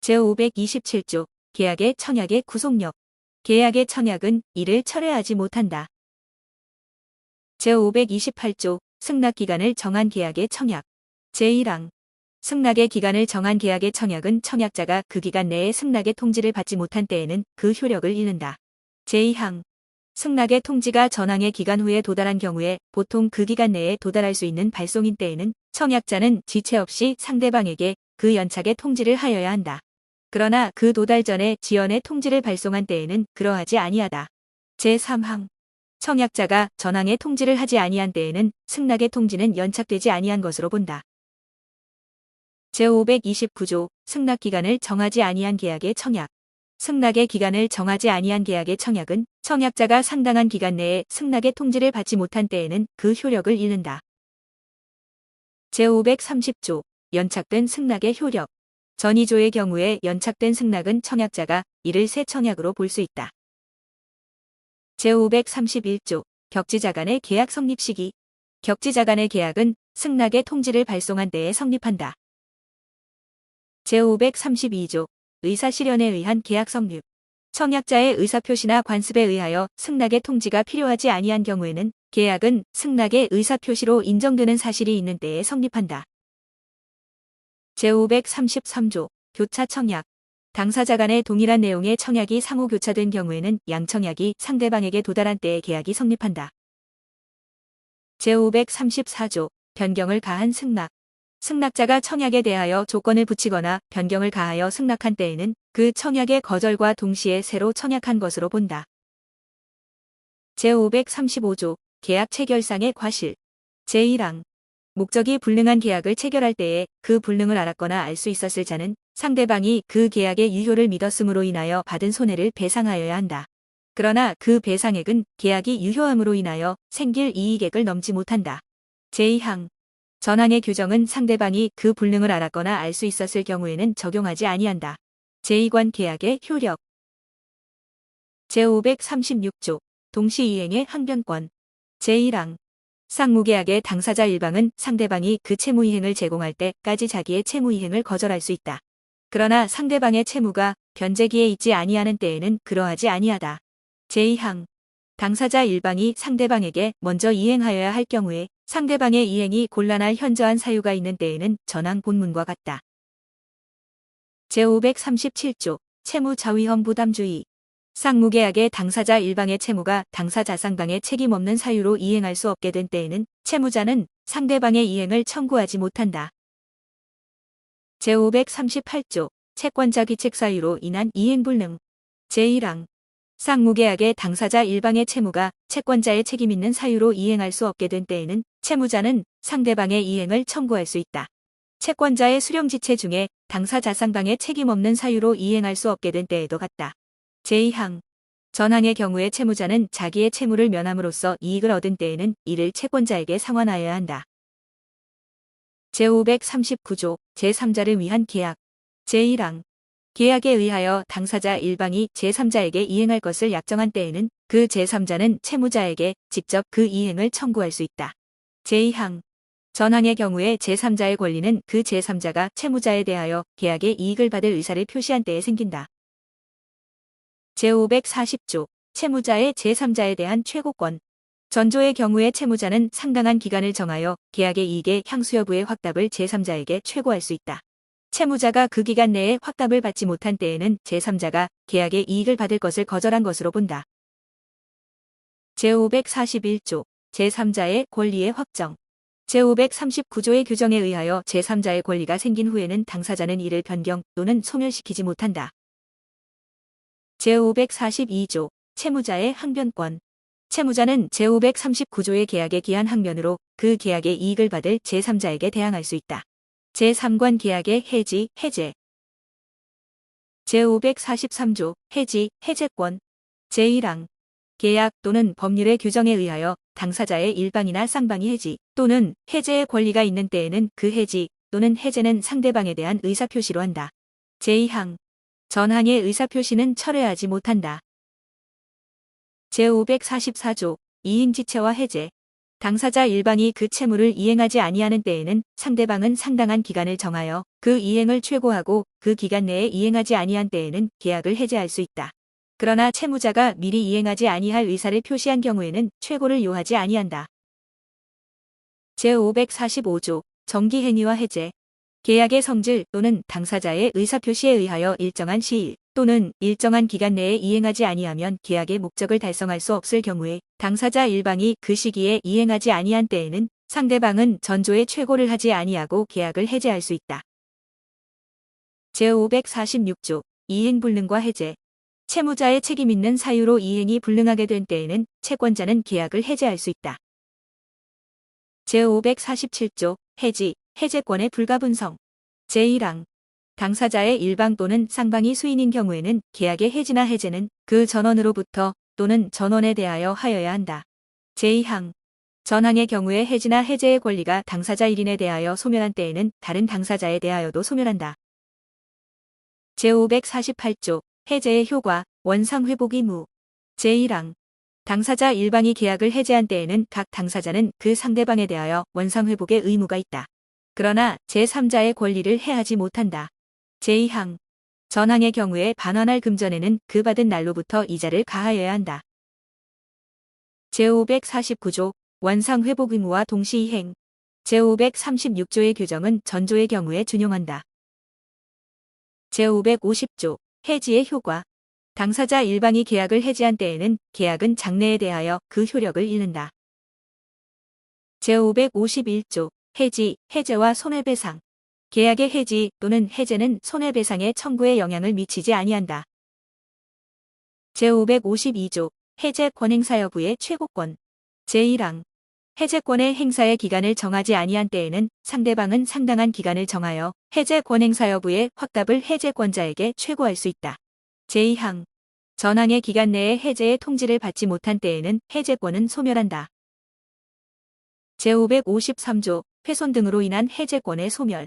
제527조 계약의 청약의 구속력. 계약의 청약은 이를 철회하지 못한다. 제528조 승낙기간을 정한 계약의 청약. 제1항 승낙의 기간을 정한 계약의 청약은 청약자가 그 기간 내에 승낙의 통지를 받지 못한 때에는 그 효력을 잃는다. 제2항 승낙의 통지가 전항의 기간 후에 도달한 경우에 보통 그 기간 내에 도달할 수 있는 발송인 때에는 청약자는 지체 없이 상대방에게 그 연착의 통지를 하여야 한다. 그러나 그 도달 전에 지연의 통지를 발송한 때에는 그러하지 아니하다. 제3항 청약자가 전항의 통지를 하지 아니한 때에는 승낙의 통지는 연착되지 아니한 것으로 본다. 제529조 승낙기간을 정하지 아니한 계약의 청약. 승낙의 기간을 정하지 아니한 계약의 청약은 청약자가 상당한 기간 내에 승낙의 통지를 받지 못한 때에는 그 효력을 잃는다. 제530조 연착된 승낙의 효력. 전 2조의 경우에 연착된 승낙은 청약자가 이를 새 청약으로 볼 수 있다. 제531조 격지자 간의 계약 성립 시기. 격지자 간의 계약은 승낙의 통지를 발송한 때에 성립한다. 제532조 의사실현에 의한 계약 성립. 청약자의 의사표시나 관습에 의하여 승낙의 통지가 필요하지 아니한 경우에는 계약은 승낙의 의사표시로 인정되는 사실이 있는 때에 성립한다. 제533조 교차 청약. 당사자 간의 동일한 내용의 청약이 상호 교차된 경우에는 양청약이 상대방에게 도달한 때에 계약이 성립한다. 제534조 변경을 가한 승낙. 승낙자가 청약에 대하여 조건을 붙이거나 변경을 가하여 승낙한 때에는 그 청약의 거절과 동시에 새로 청약한 것으로 본다. 제535조 계약 체결상의 과실. 제1항 목적이 불능한 계약을 체결할 때에 그 불능을 알았거나 알 수 있었을 자는 상대방이 그 계약의 유효를 믿었음으로 인하여 받은 손해를 배상하여야 한다. 그러나 그 배상액은 계약이 유효함으로 인하여 생길 이익액을 넘지 못한다. 제2항 전항의 규정은 상대방이 그 불능을 알았거나 알 수 있었을 경우에는 적용하지 아니한다. 제2관 계약의 효력. 제536조 동시이행의 항변권. 제1항 상무계약의 당사자 일방은 상대방이 그 채무이행을 제공할 때까지 자기의 채무이행을 거절할 수 있다. 그러나 상대방의 채무가 변제기에 있지 아니하는 때에는 그러하지 아니하다. 제2항 당사자 일방이 상대방에게 먼저 이행하여야 할 경우에 상대방의 이행이 곤란할 현저한 사유가 있는 때에는 전항 본문과 같다. 제537조 채무자위험 부담주의. 상무계약의 당사자 일방의 채무가 당사자 상방의 책임 없는 사유로 이행할 수 없게 된 때에는 채무자는 상대방의 이행을 청구하지 못한다. 제538조 채권자 귀책 사유로 인한 이행불능. 제1항 상무계약의 당사자 일방의 채무가 채권자의 책임 있는 사유로 이행할 수 없게 된 때에는 채무자는 상대방의 이행을 청구할 수 있다. 채권자의 수령지체 중에 당사자 상방의 책임 없는 사유로 이행할 수 없게 된 때에도 같다. 제2항 전항의 경우에 채무자는 자기의 채무를 면함으로써 이익을 얻은 때에는 이를 채권자에게 상환하여야 한다. 제539조 제3자를 위한 계약. 제1항 계약에 의하여 당사자 일방이 제3자에게 이행할 것을 약정한 때에는 그 제3자는 채무자에게 직접 그 이행을 청구할 수 있다. 제2항 전항의 경우에 제3자의 권리는 그 제3자가 채무자에 대하여 계약의 이익을 받을 의사를 표시한 때에 생긴다. 제540조 채무자의 제3자에 대한 최고권. 전조의 경우에 채무자는 상당한 기간을 정하여 계약의 이익의 향수 여부의 확답을 제3자에게 최고할 수 있다. 채무자가 그 기간 내에 확답을 받지 못한 때에는 제3자가 계약의 이익을 받을 것을 거절한 것으로 본다. 제541조 제3자의 권리의 확정. 제539조의 규정에 의하여 제3자의 권리가 생긴 후에는 당사자는 이를 변경 또는 소멸시키지 못한다. 제542조 채무자의 항변권. 채무자는 제539조의 계약에 기한 항변으로 그 계약의 이익을 받을 제3자에게 대항할 수 있다. 제3관 계약의 해지, 해제. 제543조 해지, 해제권. 제1항 계약 또는 법률의 규정에 의하여 당사자의 일방이나 쌍방이 해지 또는 해제의 권리가 있는 때에는 그 해지 또는 해제는 상대방에 대한 의사표시로 한다. 제2항 전항의 의사표시는 철회하지 못한다. 제544조 이행지체와 해제. 당사자 일방이 그 채무를 이행하지 아니하는 때에는 상대방은 상당한 기간을 정하여 그 이행을 최고하고 그 기간 내에 이행하지 아니한 때에는 계약을 해제할 수 있다. 그러나 채무자가 미리 이행하지 아니할 의사를 표시한 경우에는 최고를 요하지 아니한다. 제545조 정기행위와 해제. 계약의 성질 또는 당사자의 의사표시에 의하여 일정한 시일 또는 일정한 기간 내에 이행하지 아니하면 계약의 목적을 달성할 수 없을 경우에 당사자 일방이 그 시기에 이행하지 아니한 때에는 상대방은 전조의 최고를 하지 아니하고 계약을 해제할 수 있다. 제546조 이행불능과 해제. 채무자의 책임 있는 사유로 이행이 불능하게 된 때에는 채권자는 계약을 해제할 수 있다. 제547조 해지, 해제권의 불가분성. 제1항 당사자의 일방 또는 쌍방이 수인인 경우에는 계약의 해지나 해제는 그 전원으로부터 또는 전원에 대하여 하여야 한다. 제2항 전항의 경우에 해지나 해제의 권리가 당사자 1인에 대하여 소멸한 때에는 다른 당사자에 대하여도 소멸한다. 제548조 해제의 효과, 원상회복 의무. 제1항 당사자 일방이 계약을 해제한 때에는 각 당사자는 그 상대방에 대하여 원상회복의 의무가 있다. 그러나 제3자의 권리를 해하지 못한다. 제2항 전항의 경우에 반환할 금전에는 그 받은 날로부터 이자를 가하여야 한다. 제549조 원상회복 의무와 동시이행. 제536조의 규정은 전조의 경우에 준용한다. 제550조 해지의 효과. 당사자 일방이 계약을 해지한 때에는 계약은 장래에 대하여 그 효력을 잃는다. 제551조 해지, 해제와 손해배상. 계약의 해지 또는 해제는 손해배상의 청구에 영향을 미치지 아니한다. 제552조 해제권 행사 여부의 최고권. 제1항 해제권의 행사의 기간을 정하지 아니한 때에는 상대방은 상당한 기간을 정하여 해제권 행사 여부의 확답을 해제권자에게 최고할 수 있다. 제2항 전항의 기간 내에 해제의 통지를 받지 못한 때에는 해제권은 소멸한다. 제553조 훼손 등으로 인한 해제권의 소멸.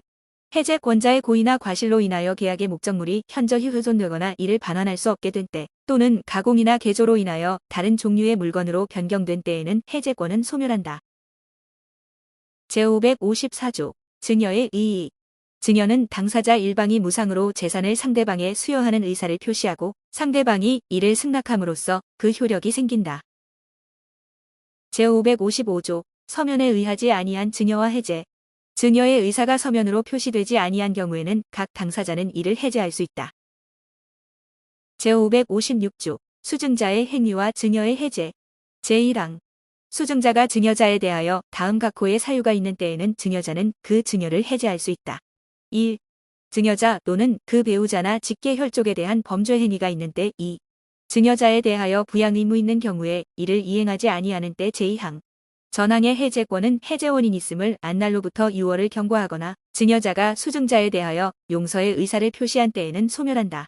해제권자의 고의나 과실로 인하여 계약의 목적물이 현저히 훼손되거나 이를 반환할 수 없게 된 때 또는 가공이나 개조로 인하여 다른 종류의 물건으로 변경된 때에는 해제권은 소멸한다. 제554조 증여의 이의. 증여는 당사자 일방이 무상으로 재산을 상대방에 수여하는 의사를 표시하고 상대방이 이를 승낙함으로써 그 효력이 생긴다. 제555조 서면에 의하지 아니한 증여와 해제. 증여의 의사가 서면으로 표시되지 아니한 경우에는 각 당사자는 이를 해제할 수 있다. 제556조 수증자의 행위와 증여의 해제. 제1항 수증자가 증여자에 대하여 다음 각호의 사유가 있는 때에는 증여자는 그 증여를 해제할 수 있다. 1. 증여자 또는 그 배우자나 직계 혈족에 대한 범죄 행위가 있는 때 2. 증여자에 대하여 부양 의무 있는 경우에 이를 이행하지 아니하는 때 제2항 전항의 해제권은 해제원인 있음을 안날로부터 6월을 경과하거나 증여자가 수증자에 대하여 용서의 의사를 표시한 때에는 소멸한다.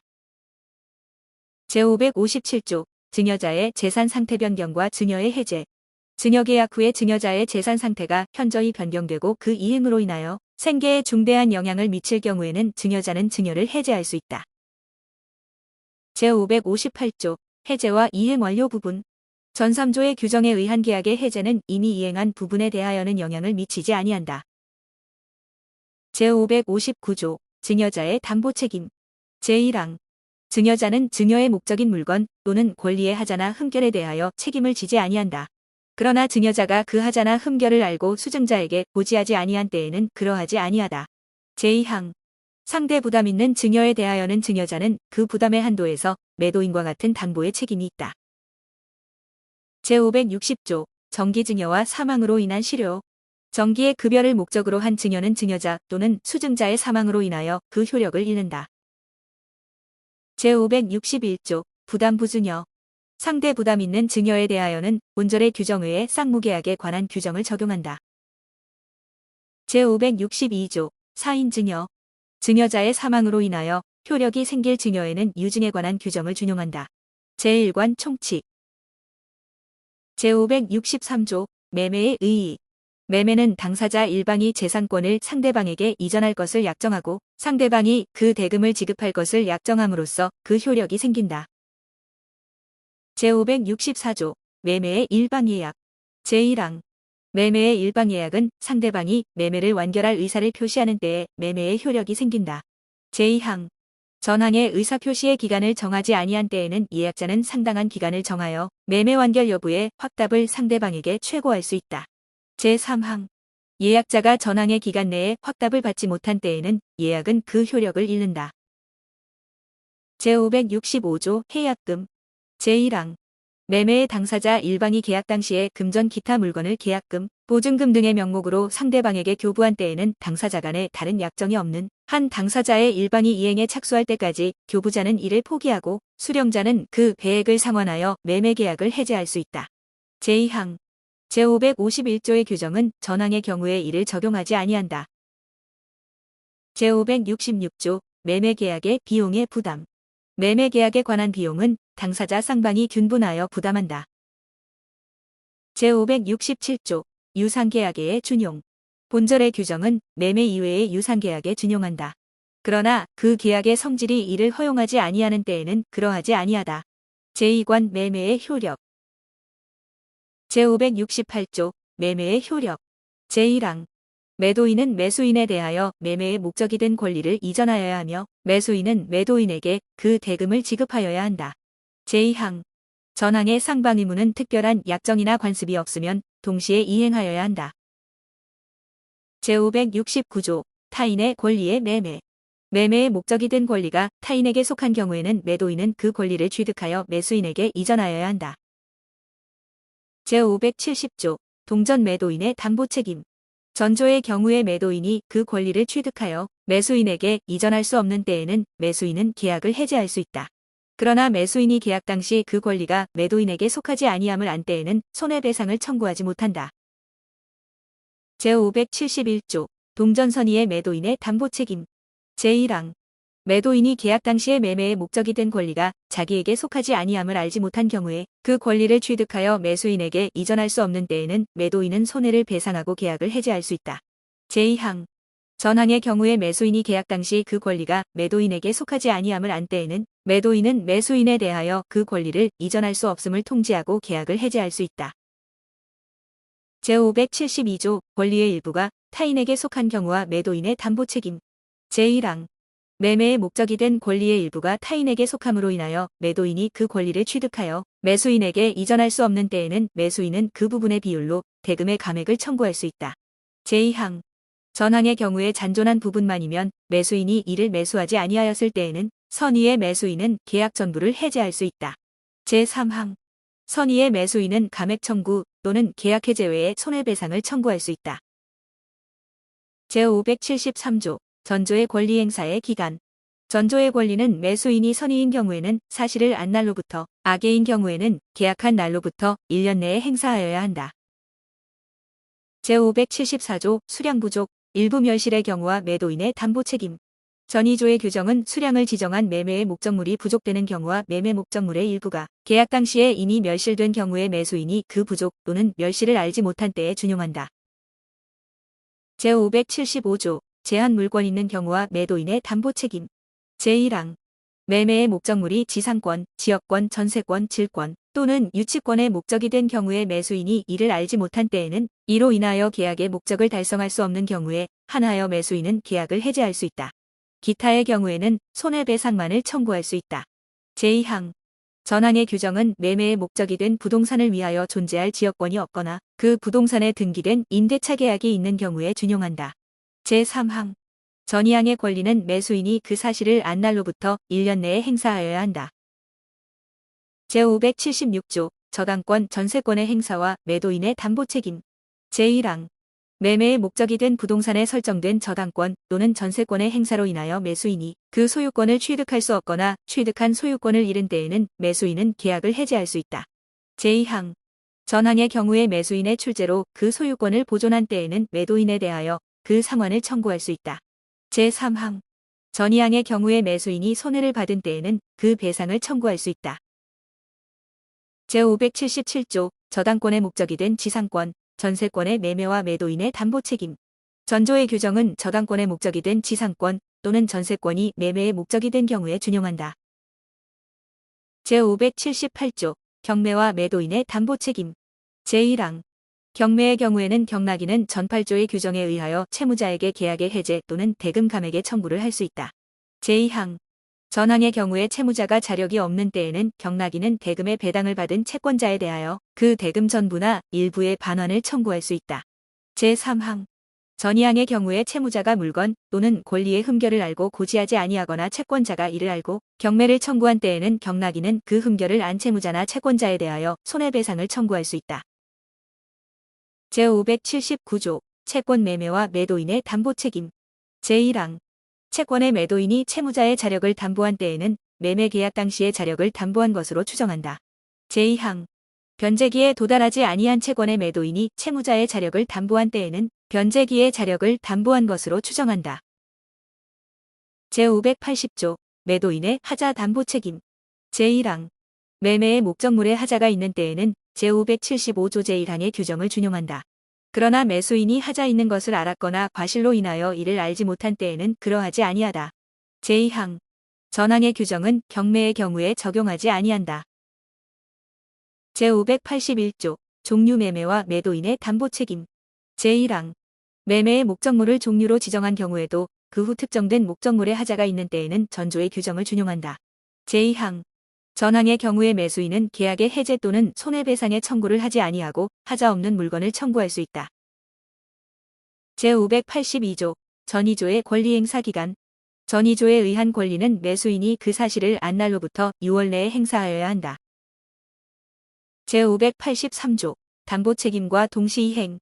제557조 증여자의 재산 상태 변경과 증여의 해제. 증여 계약 후에 증여자의 재산 상태가 현저히 변경되고 그 이행으로 인하여 생계에 중대한 영향을 미칠 경우에는 증여자는 증여를 해제할 수 있다. 제558조 해제와 이행 완료 부분. 전 3조의 규정에 의한 계약의 해제는 이미 이행한 부분에 대하여는 영향을 미치지 아니한다. 제559조 증여자의 담보 책임. 제1항 증여자는 증여의 목적인 물건 또는 권리의 하자나 흠결에 대하여 책임을 지지 아니한다. 그러나 증여자가 그 하자나 흠결을 알고 수증자에게 고지하지 아니한 때에는 그러하지 아니하다. 제2항 상대 부담 있는 증여에 대하여는 증여자는 그 부담의 한도에서 매도인과 같은 담보의 책임이 있다. 제560조 정기증여와 사망으로 인한 실효. 정기의 급여를 목적으로 한 증여는 증여자 또는 수증자의 사망으로 인하여 그 효력을 잃는다. 제561조 부담부증여. 상대 부담 있는 증여에 대하여는 본절의 규정의에 쌍무계약에 관한 규정을 적용한다. 제562조 사인증여. 증여자의 사망으로 인하여 효력이 생길 증여에는 유증에 관한 규정을 준용한다. 제1관 총칙. 제563조 매매의 의의. 매매는 당사자 일방이 재산권을 상대방에게 이전할 것을 약정하고 상대방이 그 대금을 지급할 것을 약정함으로써 그 효력이 생긴다. 제564조 매매의 일반 예약. 제1항 매매의 일방예약은 상대방이 매매를 완결할 의사를 표시하는 때에 매매의 효력이 생긴다. 제2항 전항의 의사표시의 기간을 정하지 아니한 때에는 예약자는 상당한 기간을 정하여 매매 완결 여부의 확답을 상대방에게 최고할 수 있다. 제3항 예약자가 전항의 기간 내에 확답을 받지 못한 때에는 예약은 그 효력을 잃는다. 제565조 해약금 제1항 매매의 당사자 일방이 계약 당시에 금전 기타 물건을 계약금, 보증금 등의 명목으로 상대방에게 교부한 때에는 당사자 간에 다른 약정이 없는 한 당사자의 일방이 이행에 착수할 때까지 교부자는 이를 포기하고 수령자는 그 배액을 상환하여 매매 계약을 해제할 수 있다. 제2항 제551조의 규정은 전항의 경우에 이를 적용하지 아니한다. 제566조 매매 계약의 비용의 부담 매매 계약에 관한 비용은 당사자 쌍방이 균분하여 부담한다. 제567조 유상계약의 준용 본절의 규정은 매매 이외의 유상계약에 준용한다. 그러나 그 계약의 성질이 이를 허용하지 아니하는 때에는 그러하지 아니하다. 제2관 매매의 효력 제568조 매매의 효력 제1항 매도인은 매수인에 대하여 매매의 목적이 된 권리를 이전하여야 하며 매수인은 매도인에게 그 대금을 지급하여야 한다. 제2항 전항의 상방 의무는 특별한 약정이나 관습이 없으면 동시에 이행하여야 한다. 제569조 타인의 권리의 매매 매매의 목적이 된 권리가 타인에게 속한 경우에는 매도인은 그 권리를 취득하여 매수인에게 이전하여야 한다. 제570조 동전 매도인의 담보 책임 전조의 경우에 매도인이 그 권리를 취득하여 매수인에게 이전할 수 없는 때에는 매수인은 계약을 해제할 수 있다. 그러나 매수인이 계약 당시 그 권리가 매도인에게 속하지 아니함을 안 때에는 손해배상을 청구하지 못한다. 제571조 동전선의의 매도인의 담보 책임 제1항 매도인이 계약 당시의 매매의 목적이 된 권리가 자기에게 속하지 아니함을 알지 못한 경우에 그 권리를 취득하여 매수인에게 이전할 수 없는 때에는 매도인은 손해를 배상하고 계약을 해제할 수 있다. 제2항 전항의 경우에 매수인이 계약 당시 그 권리가 매도인에게 속하지 아니함을 안 때에는 매도인은 매수인에 대하여 그 권리를 이전할 수 없음을 통지하고 계약을 해제할 수 있다. 제572조 권리의 일부가 타인에게 속한 경우와 매도인의 담보 책임 제1항 매매의 목적이 된 권리의 일부가 타인에게 속함으로 인하여 매도인이 그 권리를 취득하여 매수인에게 이전할 수 없는 때에는 매수인은 그 부분의 비율로 대금의 감액을 청구할 수 있다. 제2항 전항의 경우에 잔존한 부분만이면 매수인이 이를 매수하지 아니하였을 때에는 선의의 매수인은 계약 전부를 해제할 수 있다. 제3항 선의의 매수인은 감액 청구 또는 계약 해제 외에 손해배상을 청구할 수 있다. 제573조 전조의 권리 행사의 기간 전조의 권리는 매수인이 선의인 경우에는 사실을 안 날로부터 악의인 경우에는 계약한 날로부터 1년 내에 행사하여야 한다. 제574조 수량 부족 일부 멸실의 경우와 매도인의 담보 책임 전2조의 규정은 수량을 지정한 매매의 목적물이 부족되는 경우와 매매 목적물의 일부가 계약 당시에 이미 멸실된 경우에 매수인이 그 부족 또는 멸실을 알지 못한 때에 준용한다. 제575조 제한 물권 있는 경우와 매도인의 담보 책임 제1항 매매의 목적물이 지상권, 지역권, 전세권, 질권 또는 유치권의 목적이 된 경우에 매수인이 이를 알지 못한 때에는 이로 인하여 계약의 목적을 달성할 수 없는 경우에 한하여 매수인은 계약을 해제할 수 있다. 기타의 경우에는 손해배상만을 청구할 수 있다. 제2항 전항의 규정은 매매의 목적이 된 부동산을 위하여 존재할 지역권이 없거나 그 부동산에 등기된 임대차 계약이 있는 경우에 준용한다. 제3항 전이항의 권리는 매수인이 그 사실을 안 날로부터 1년 내에 행사하여야 한다. 제576조 저당권 전세권의 행사와 매도인의 담보 책임 제1항 매매의 목적이 된 부동산에 설정된 저당권 또는 전세권의 행사로 인하여 매수인이 그 소유권을 취득할 수 없거나 취득한 소유권을 잃은 때에는 매수인은 계약을 해제할 수 있다. 제2항 전항의 경우에 매수인의 출재로 그 소유권을 보존한 때에는 매도인에 대하여 그 상환을 청구할 수 있다. 제3항 전이항의 경우에 매수인이 손해를 받은 때에는 그 배상을 청구할 수 있다. 제577조 저당권의 목적이 된 지상권, 전세권의 매매와 매도인의 담보 책임 전조의 규정은 저당권의 목적이 된 지상권 또는 전세권이 매매의 목적이 된 경우에 준용한다. 제578조 경매와 매도인의 담보 책임 제1항 경매의 경우에는 경락인은 전 8조의 규정에 의하여 채무자에게 계약의 해제 또는 대금 감액의 청구를 할 수 있다. 제2항 전항의 경우에 채무자가 자력이 없는 때에는 경락인은 대금의 배당을 받은 채권자에 대하여 그 대금 전부나 일부의 반환을 청구할 수 있다. 제3항 전이항의 경우에 채무자가 물건 또는 권리의 흠결을 알고 고지하지 아니하거나 채권자가 이를 알고 경매를 청구한 때에는 경락인은 그 흠결을 안 채무자나 채권자에 대하여 손해배상을 청구할 수 있다. 제579조 채권 매매와 매도인의 담보책임 제1항 채권의 매도인이 채무자의 자력을 담보한 때에는 매매 계약 당시의 자력을 담보한 것으로 추정한다. 제2항 변제기에 도달하지 아니한 채권의 매도인이 채무자의 자력을 담보한 때에는 변제기의 자력을 담보한 것으로 추정한다. 제580조 매도인의 하자 담보 책임 제1항 매매의 목적물에 하자가 있는 때에는 제575조 제1항의 규정을 준용한다. 그러나 매수인이 하자 있는 것을 알았거나 과실로 인하여 이를 알지 못한 때에는 그러하지 아니하다. 제2항 전항의 규정은 경매의 경우에 적용하지 아니한다. 제581조 종류 매매와 매도인의 담보 책임 제1항 매매의 목적물을 종류로 지정한 경우에도 그 후 특정된 목적물에 하자가 있는 때에는 전조의 규정을 준용한다. 제2항 전항의 경우에 매수인은 계약의 해제 또는 손해배상의 청구를 하지 아니하고 하자 없는 물건을 청구할 수 있다. 제582조 전이조의 권리행사 기간 전이조에 의한 권리는 매수인이 그 사실을 안 날로부터 6월 내에 행사하여야 한다. 제583조 담보책임과 동시이행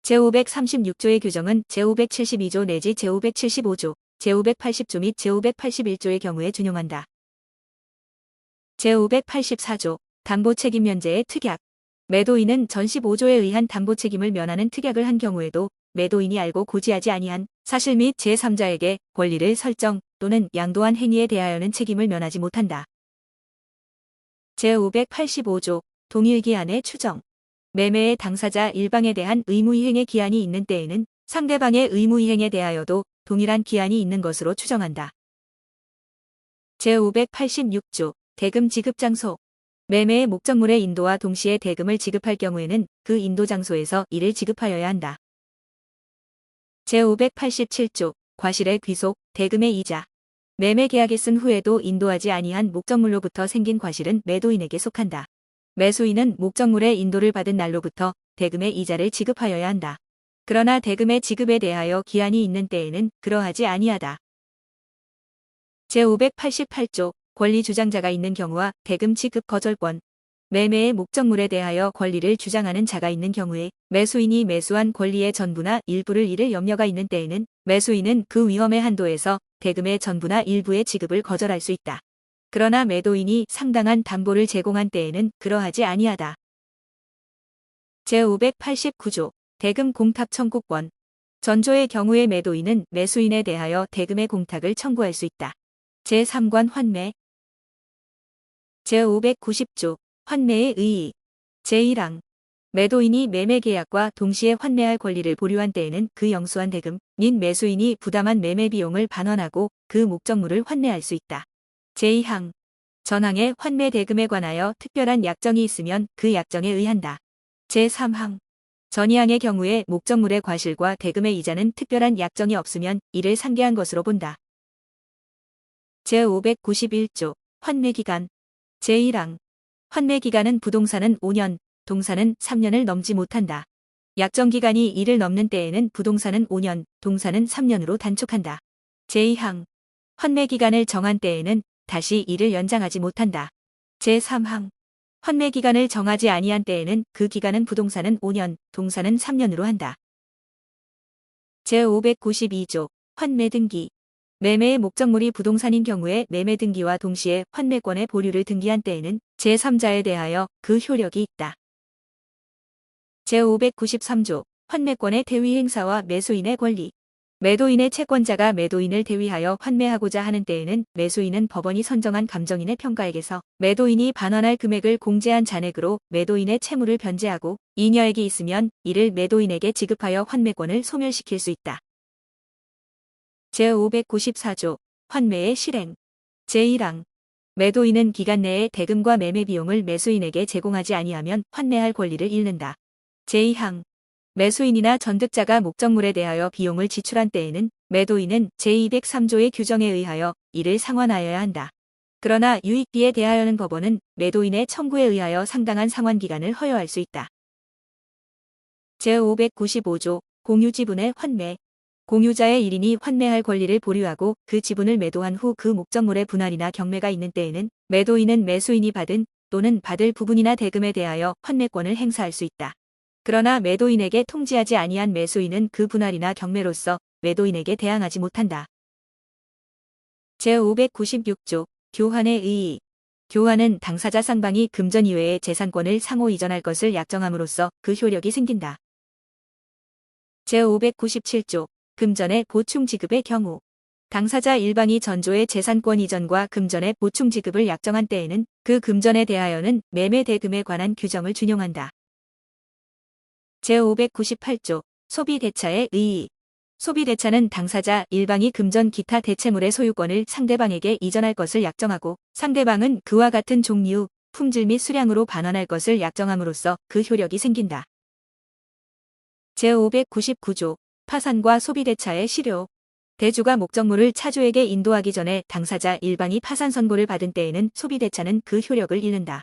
제536조의 규정은 제572조 내지 제575조, 제580조 및 제581조의 경우에 준용한다. 제584조 담보책임 면제의 특약 매도인은 전 15조에 의한 담보책임을 면하는 특약을 한 경우에도 매도인이 알고 고지하지 아니한 사실 및 제3자에게 권리를 설정 또는 양도한 행위에 대하여는 책임을 면하지 못한다. 제585조 동일기한의 추정 매매의 당사자 일방에 대한 의무이행의 기한이 있는 때에는 상대방의 의무이행에 대하여도 동일한 기한이 있는 것으로 추정한다. 제586조 대금 지급 장소 매매의 목적물의 인도와 동시에 대금을 지급할 경우에는 그 인도 장소에서 이를 지급하여야 한다. 제587조 과실의 귀속 대금의 이자 매매 계약에 쓴 후에도 인도하지 아니한 목적물로부터 생긴 과실은 매도인에게 속한다. 매수인은 목적물의 인도를 받은 날로부터 대금의 이자를 지급하여야 한다. 그러나 대금의 지급에 대하여 기한이 있는 때에는 그러하지 아니하다. 제588조 권리 주장자가 있는 경우와 대금 지급 거절권 매매의 목적물에 대하여 권리를 주장하는 자가 있는 경우에 매수인이 매수한 권리의 전부나 일부를 잃을 염려가 있는 때에는 매수인은 그 위험의 한도에서 대금의 전부나 일부의 지급을 거절할 수 있다. 그러나 매도인이 상당한 담보를 제공한 때에는 그러하지 아니하다. 제589조 대금 공탁 청구권 전조의 경우에 매도인은 매수인에 대하여 대금의 공탁을 청구할 수 있다. 제3관 환매 제590조 환매의 의의 제1항 매도인이 매매 계약과 동시에 환매할 권리를 보류한 때에는 그 영수한 대금 및 매수인이 부담한 매매 비용을 반환하고 그 목적물을 환매할 수 있다. 제2항 전항의 환매 대금에 관하여 특별한 약정이 있으면 그 약정에 의한다. 제3항 전이항의 경우에 목적물의 과실과 대금의 이자는 특별한 약정이 없으면 이를 상계한 것으로 본다. 제591조 환매기간 제1항 환매기간은 부동산은 5년, 동산은 3년을 넘지 못한다. 약정기간이 이를 넘는 때에는 부동산은 5년, 동산은 3년으로 단축한다. 제2항 환매기간을 정한 때에는 다시 이를 연장하지 못한다. 제3항 환매기간을 정하지 아니한 때에는 그 기간은 부동산은 5년, 동산은 3년으로 한다. 제592조 환매등기 매매의 목적물이 부동산인 경우에 매매등기와 동시에 환매권의 보류를 등기한 때에는 제3자에 대하여 그 효력이 있다. 제593조 환매권의 대위 행사와 매수인의 권리 매도인의 채권자가 매도인을 대위하여 환매하고자 하는 때에는 매수인은 법원이 선정한 감정인의 평가액에서 매도인이 반환할 금액을 공제한 잔액으로 매도인의 채무를 변제하고 잉여액이 있으면 이를 매도인에게 지급하여 환매권을 소멸시킬 수 있다. 제594조 환매의 실행 제1항 매도인은 기간 내에 대금과 매매 비용을 매수인에게 제공하지 아니하면 환매할 권리를 잃는다. 제2항 매수인이나 전득자가 목적물에 대하여 비용을 지출한 때에는 매도인은 제203조의 규정에 의하여 이를 상환하여야 한다. 그러나 유익비에 대하여는 법원은 매도인의 청구에 의하여 상당한 상환기간을 허용할 수 있다. 제595조 공유지분의 환매. 공유자의 1인이 환매할 권리를 보류하고 그 지분을 매도한 후 그 목적물의 분할이나 경매가 있는 때에는 매도인은 매수인이 받은 또는 받을 부분이나 대금에 대하여 환매권을 행사할 수 있다. 그러나 매도인에게 통지하지 아니한 매수인은 그 분할이나 경매로서 매도인에게 대항하지 못한다. 제596조 교환의 의의. 교환은 당사자 쌍방이 금전 이외의 재산권을 상호 이전할 것을 약정함으로써 그 효력이 생긴다. 제597조 금전의 보충 지급의 경우. 당사자 일방이 전조의 재산권 이전과 금전의 보충 지급을 약정한 때에는 그 금전에 대하여는 매매 대금에 관한 규정을 준용한다. 제598조 소비대차의 의의. 소비대차는 당사자 일방이 금전 기타 대체물의 소유권을 상대방에게 이전할 것을 약정하고 상대방은 그와 같은 종류, 품질 및 수량으로 반환할 것을 약정함으로써 그 효력이 생긴다. 제599조 파산과 소비대차의 실효. 대주가 목적물을 차주에게 인도하기 전에 당사자 일방이 파산 선고를 받은 때에는 소비대차는 그 효력을 잃는다.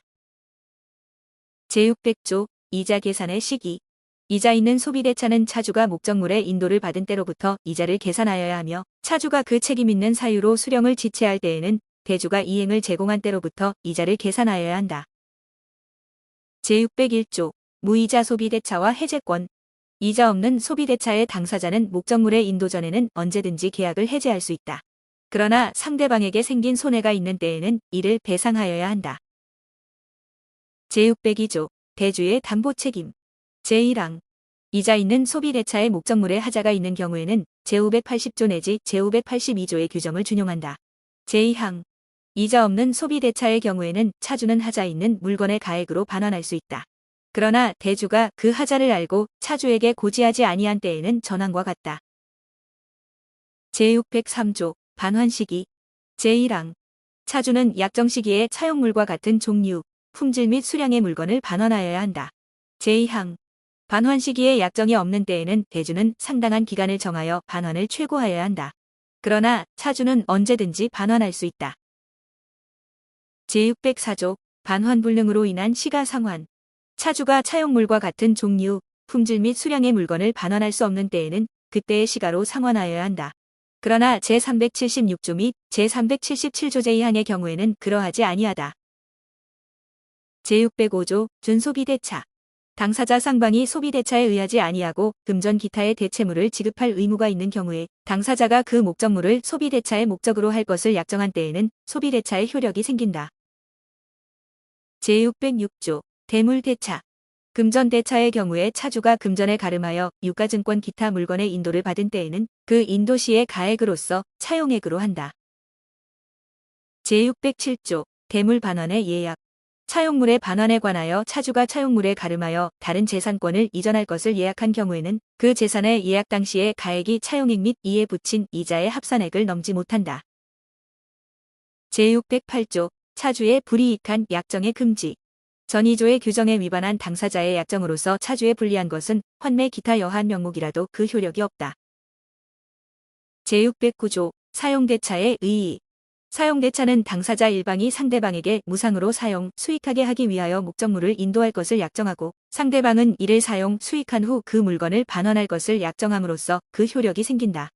제600조 이자 계산의 시기. 이자 있는 소비대차는 차주가 목적물의 인도를 받은 때로부터 이자를 계산하여야 하며 차주가 그 책임 있는 사유로 수령을 지체할 때에는 대주가 이행을 제공한 때로부터 이자를 계산하여야 한다. 제601조 무이자 소비대차와 해제권. 이자 없는 소비대차의 당사자는 목적물의 인도 전에는 언제든지 계약을 해제할 수 있다. 그러나 상대방에게 생긴 손해가 있는 때에는 이를 배상하여야 한다. 제602조 대주의 담보 책임. 제1항 이자 있는 소비대차의 목적물에 하자가 있는 경우에는 제580조 내지 제582조의 규정을 준용한다. 제2항 이자 없는 소비대차의 경우에는 차주는 하자 있는 물건의 가액으로 반환할 수 있다. 그러나 대주가 그 하자를 알고 차주에게 고지하지 아니한 때에는 전항과 같다. 제603조 반환 시기. 제1항 차주는 약정 시기에 차용물과 같은 종류, 품질 및 수량의 물건을 반환하여야 한다. 제2항 반환 시기에 약정이 없는 때에는 대주는 상당한 기간을 정하여 반환을 최고하여야 한다. 그러나 차주는 언제든지 반환할 수 있다. 제604조 반환불능으로 인한 시가상환. 차주가 차용물과 같은 종류, 품질 및 수량의 물건을 반환할 수 없는 때에는 그때의 시가로 상환하여야 한다. 그러나 제376조 및 제377조 제2항의 경우에는 그러하지 아니하다. 제605조 준소비대차. 당사자 쌍방이 소비대차에 의하지 아니하고 금전 기타의 대체물을 지급할 의무가 있는 경우에 당사자가 그 목적물을 소비대차의 목적으로 할 것을 약정한 때에는 소비대차의 효력이 생긴다. 제606조 대물대차. 금전대차의 경우에 차주가 금전에 가름하여 유가증권 기타 물건의 인도를 받은 때에는 그 인도 시의 가액으로서 차용액으로 한다. 제607조 대물반환의 예약. 차용물의 반환에 관하여 차주가 차용물에 가름하여 다른 재산권을 이전할 것을 예약한 경우에는 그 재산의 예약 당시의 가액이 차용액 및 이에 붙인 이자의 합산액을 넘지 못한다. 제608조 차주의 불이익한 약정의 금지. 전2조의 규정에 위반한 당사자의 약정으로서 차주에 불리한 것은 환매 기타 여한 명목이라도 그 효력이 없다. 제609조 사용대차의 의의. 사용대차는 당사자 일방이 상대방에게 무상으로 사용, 수익하게 하기 위하여 목적물을 인도할 것을 약정하고 상대방은 이를 사용, 수익한 후 그 물건을 반환할 것을 약정함으로써 그 효력이 생긴다.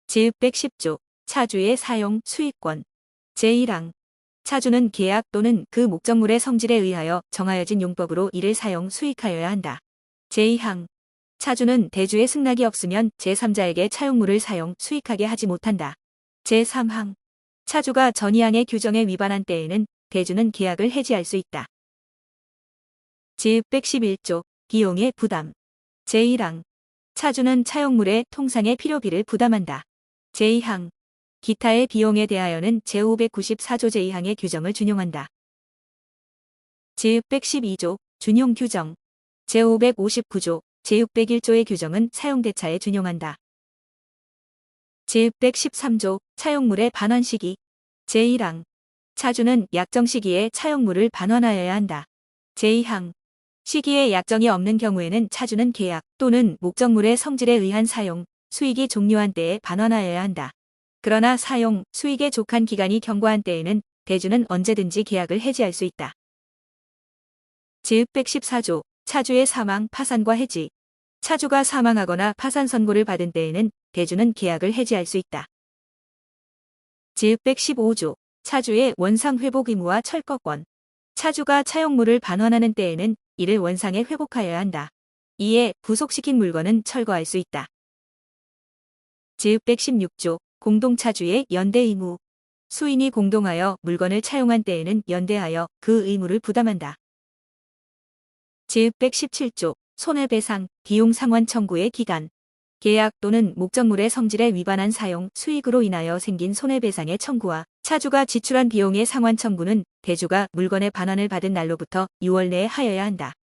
제610조 차주의 사용, 수익권. 제1항 차주는 계약 또는 그 목적물의 성질에 의하여 정하여진 용법으로 이를 사용, 수익하여야 한다. 제2항 차주는 대주의 승낙이 없으면 제3자에게 차용물을 사용, 수익하게 하지 못한다. 제3항 차주가 전2항의 규정에 위반한 때에는 대주는 계약을 해지할 수 있다. 제611조 비용의 부담. 제1항 차주는 차용물의 통상의 필요비를 부담한다. 제2항 기타의 비용에 대하여는 제594조 제2항의 규정을 준용한다. 제612조 준용 규정. 제559조 제601조의 규정은 사용대차에 준용한다. 제613조 차용물의 반환 시기. 제1항 차주는 약정 시기에 차용물을 반환하여야 한다. 제2항 시기에 약정이 없는 경우에는 차주는 계약 또는 목적물의 성질에 의한 사용, 수익이 종료한 때에 반환하여야 한다. 그러나 사용, 수익에 족한 기간이 경과한 때에는 대주는 언제든지 계약을 해지할 수 있다. 제114조, 차주의 사망, 파산과 해지. 차주가 사망하거나 파산 선고를 받은 때에는 대주는 계약을 해지할 수 있다. 제115조, 차주의 원상 회복 의무와 철거권. 차주가 차용물을 반환하는 때에는 이를 원상에 회복하여야 한다. 이에 부속시킨 물건은 철거할 수 있다. 제116조, 공동차주의 연대 의무. 수인이 공동하여 물건을 차용한 때에는 연대하여 그 의무를 부담한다. 제117조, 손해배상, 비용 상환 청구의 기간. 계약 또는 목적물의 성질에 위반한 사용, 수익으로 인하여 생긴 손해배상의 청구와 차주가 지출한 비용의 상환 청구는 대주가 물건의 반환을 받은 날로부터 6월 내에 하여야 한다.